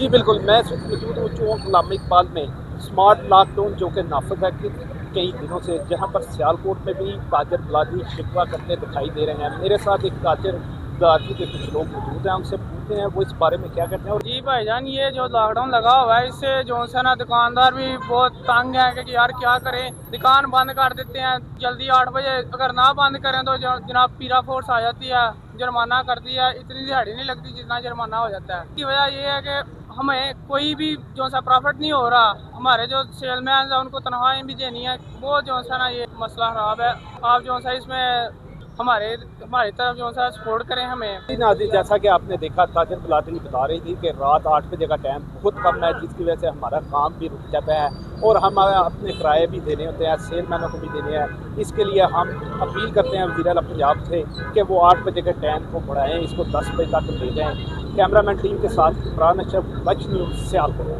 जी बिल्कुल, मैं इस वक्त मौजूद हूँ चौक गुलाम इकबाल में। स्मार्ट लॉकडाउन जो कि नाफिज है कि कई दिनों से, जहाँ पर सियालकोट में भी ताजर मुलाजिम शिकवा करते दिखाई दे रहे हैं। मेरे साथ एक ताजर मुलाजिम के कुछ लोग मौजूद हैं, उनसे पूछते हैं वो इस बारे में क्या कहते हैं। और जी भाईजान, ये जो लॉकडाउन लगा हुआ है इससे जो है ना दुकानदार भी बहुत तंग है कि यार क्या करें, दुकान बंद कर देते हैं जल्दी 8 बजे। अगर ना बंद करें तो जनाब पीरा फोर्स आ जाती है, जुर्माना करती है। इतनी दिहाड़ी नहीं लगती जितना जुर्माना हो जाता है। इसकी वजह ये है कि हमें कोई भी जो सा प्रॉफिट नहीं हो रहा। हमारे जो सेलमैन है उनको तनख्वाहें भी देनी है, वो जो है ना ये मसला खराब है। आप जो है इसमें हमारे हमारी तरफ जो है सपोर्ट करें हमें। जी नाज़रीन, जैसा कि आपने देखा ताजर मुलाजिम बता रही थी कि रात 8 बजे का टाइम बहुत कम है, जिसकी वजह से हमारा काम भी रुक जाता है और हम अपने किराए भी देने होते हैं, सेलमैनों को भी देने हैं। इसके लिए हम अपील करते हैं वज़ीर आला पंजाब से कि वो 8 बजे के टाइम को बढ़ाएँ, इसको 10 बजे तक ले जाएँ। कैमरामैन टीम के साथ इमरान अशरफ, बच न्यूज़, सियालकोट।